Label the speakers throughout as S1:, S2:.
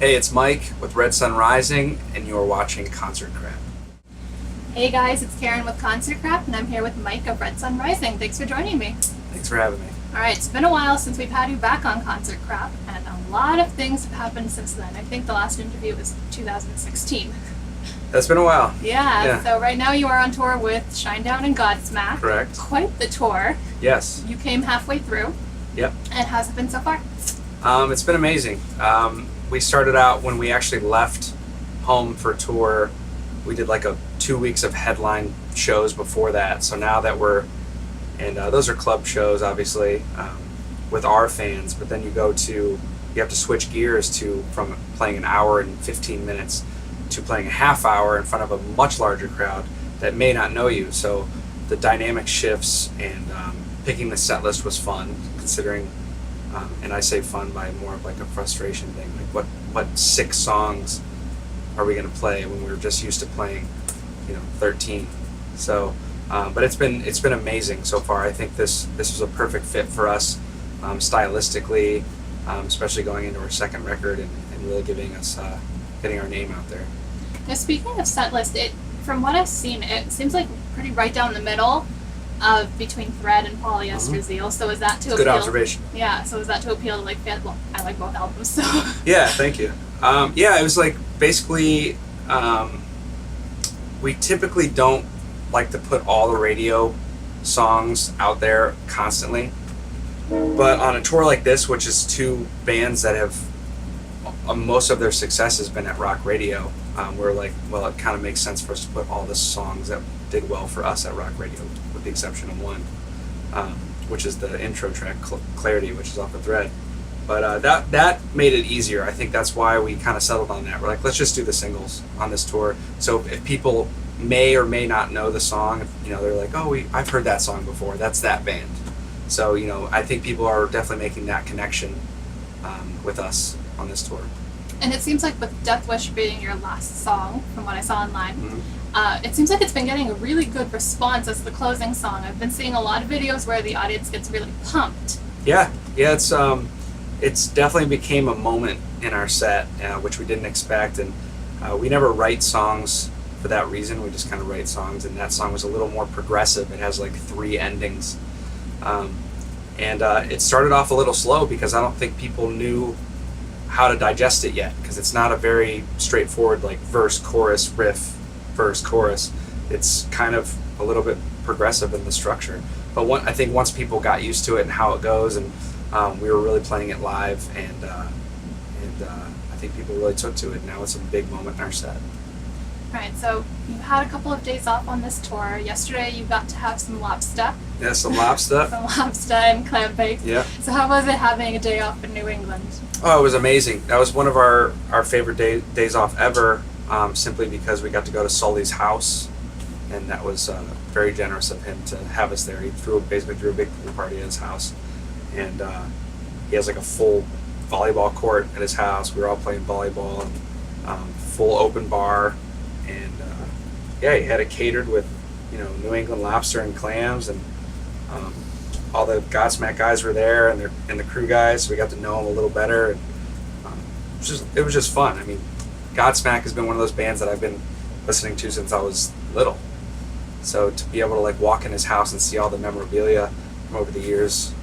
S1: Hey, it's Mike with Red Sun Rising, and you're watching Concert Crap.
S2: Hey guys, it's Karen with Concert Crap, and I'm here with Mike of Red Sun Rising. Thanks for joining me.
S1: Thanks for having me.
S2: Alright, it's been a while since we've had you back on Concert Crap, and a lot of things have happened since then. I think the last interview was 2016.
S1: That's been a while.
S2: Yeah, so right now you are on tour with Shinedown and Godsmack.
S1: Correct.
S2: Quite the tour.
S1: Yes.
S2: You came halfway through.
S1: Yep.
S2: And how's it been so far?
S1: It's been amazing. We started out when we actually left home for tour. We did like 2 weeks of headline shows before that. So now that and those are club shows, obviously, with our fans. But then you have to switch gears from playing an hour and 15 minutes to playing a half hour in front of a much larger crowd that may not know you. So the dynamic shifts, and picking the set list was fun, considering, and I say fun by more of like a frustration thing. Like what 6 songs are we going to play when we were just used to playing, 13? So, but it's been amazing so far. I think this was a perfect fit for us, stylistically, especially going into our second record and really getting our name out there.
S2: Now, speaking of set list, from what I've seen, it seems like pretty right down the middle of between Thread and Polyester Zeal. So is that to appeal?
S1: Good observation.
S2: Yeah. So is that to appeal to fans? Well, I like both albums. So.
S1: Yeah. Thank you. It was like basically, we typically don't like to put all the radio songs out there constantly, but on a tour like this, which is 2 bands that have most of their success has been at rock radio, we're like, well, it kind of makes sense for us to put all the songs that did well for us at rock radio, with the exception of one, which is the intro track, Clarity, which is off the Thread. But that made it easier. I think that's why we kind of settled on that. We're like, let's just do the singles on this tour. So if people may or may not know the song, they're like, oh, I've heard that song before. That's that band. So I think people are definitely making that connection with us on this tour.
S2: And it seems like with Death Wish being your last song, from what I saw online, it seems like it's been getting a really good response as the closing song. I've been seeing a lot of videos where the audience gets really pumped.
S1: Yeah, it's definitely became a moment in our set, which we didn't expect, and we never write songs for that reason. We just kind of write songs, and that song was a little more progressive. It has like 3 endings, and it started off a little slow because I don't think people knew how to digest it yet, because it's not a very straightforward like verse, chorus, riff, verse, chorus. It's kind of a little bit progressive in the structure. But I think once people got used to it and how it goes, and we were really playing it live, and I think people really took to it. Now it's a big moment in our set.
S2: Right, so you had a couple of days off on this tour. Yesterday you got to have some lobster.
S1: Yeah, some lobster.
S2: Some lobster and clam bake.
S1: Yeah.
S2: So how was it having a day off in New England?
S1: Oh, it was amazing. That was one of our favorite days off ever, simply because we got to go to Sully's house, and that was very generous of him to have us there. He basically threw a big pool party at his house, and he has like a full volleyball court at his house. We were all playing volleyball, and full open bar, and he had it catered with New England lobster and clams, and all the Godsmack guys were there, and the crew guys, so we got to know them a little better, and it was just fun. I mean, Godsmack has been one of those bands that I've been listening to since I was little, so to be able to like walk in his house and see all the memorabilia from over the years,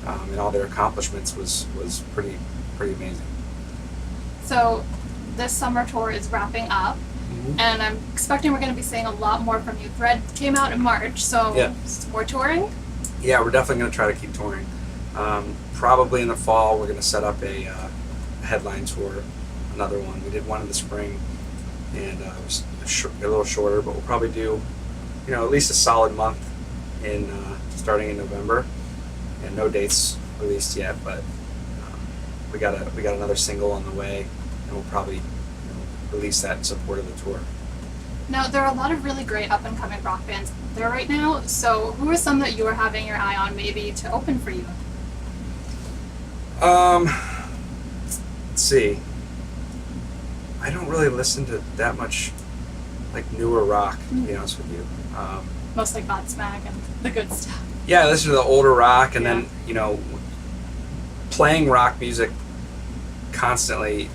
S1: and all their accomplishments was pretty amazing.
S2: So this summer tour is wrapping up, and I'm expecting we're going to be seeing a lot more from you. Thread came out in March, so more touring?
S1: Yeah, we're definitely going to try to keep touring. Probably in the fall, we're going to set up a headline tour, another one. We did one in the spring, and it was a little shorter, but we'll probably do, at least a solid month starting in November. And no dates released yet, but we got another single on the way, and we'll probably release that in support of the tour.
S2: Now, there are a lot of really great up-and-coming rock bands there right now, so who are some that you are having your eye on maybe to open for you?
S1: Let's see. I don't really listen to that much like newer rock, to be honest with you.
S2: Mostly Godsmack and the good stuff.
S1: Yeah, I listen to the older rock, and then, playing rock music constantly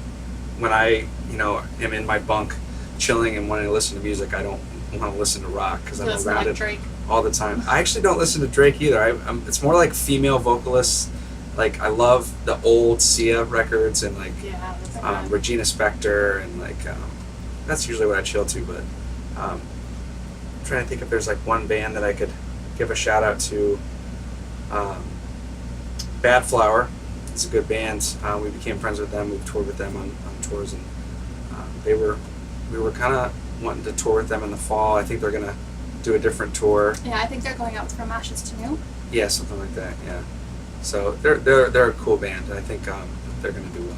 S1: when I am in my bunk, chilling and wanting to listen to music, I don't want to listen to rock because I'm
S2: Listen
S1: around
S2: like
S1: it
S2: Drake.
S1: all the time. I actually don't listen to Drake either. It's more like female vocalists. Like I love the old Sia records and like
S2: Yeah, that's good.
S1: Regina Spektor and like that's usually what I chill to. But I'm trying to think if there's like one band that I could give a shout out to. Bad Flower. It's a good band. We became friends with them. We've toured with them on tours, and we were kind of wanting to tour with them in the fall. I think they're gonna do a different tour.
S2: Yeah, I think they're going out From Ashes to New.
S1: Yeah, something like that. Yeah. So they're a cool band, and I think they're gonna do well.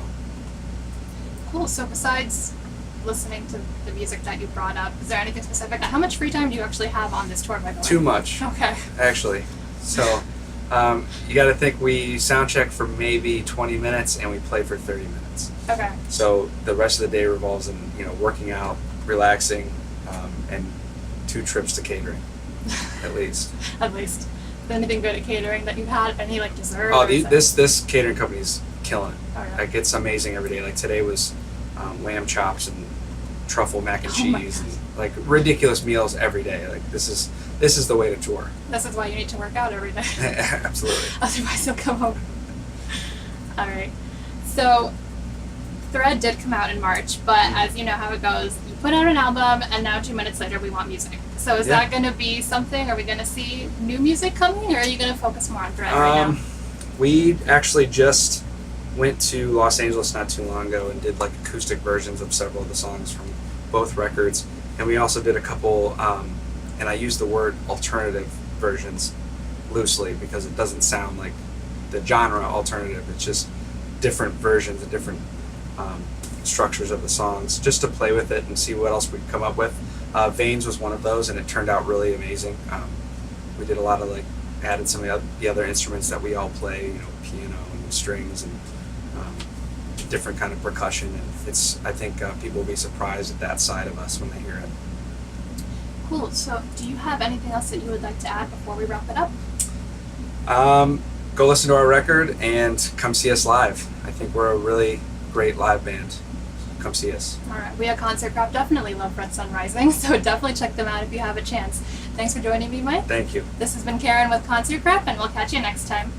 S2: Cool. So besides listening to the music that you brought up, is there anything specific? How much free time do you actually have on this tour, by the way?
S1: Too much.
S2: Okay.
S1: Actually. So you got to think we sound check for maybe 20 minutes and we play for 30 minutes.
S2: Okay.
S1: So the rest of the day revolves in working out, relaxing, and 2 trips to catering, at least.
S2: At least. Is there anything good at catering that you've had? Any like dessert?
S1: Oh,
S2: or is it-
S1: this catering company's killing it.
S2: Oh, yeah.
S1: Like it's amazing every day. Like today was lamb chops and truffle mac and
S2: Oh my
S1: cheese, and like ridiculous meals every day. Like this is the way to tour.
S2: This is why you need to work out every day.
S1: Absolutely.
S2: Otherwise, you'll come home. All right. So, Thread did come out in March, but as you know how it goes, you put out an album, and now 2 minutes later, we want music. So, is that going to be something? Are we going to see new music coming, or are you going to focus more on Thread right now?
S1: We actually just went to Los Angeles not too long ago and did like acoustic versions of several of the songs from both records, and we also did a couple. And I use the word alternative versions loosely because it doesn't sound like the genre alternative. It's just different versions and different structures of the songs, just to play with it and see what else we can come up with. Veins was one of those, and it turned out really amazing. We did a lot of added some of the other instruments that we all play, piano and strings and different kind of percussion. And I think people will be surprised at that side of us when they hear it.
S2: Cool. So, do you have anything else that you would like to add before we wrap it up?
S1: Go listen to our record and come see us live. I think we're a really great live band. Come see us.
S2: All right. We at Concert Crop definitely love Red Sun Rising, so definitely check them out if you have a chance. Thanks for joining me, Mike.
S1: Thank you.
S2: This has been Karen with Concert Crop, and we'll catch you next time.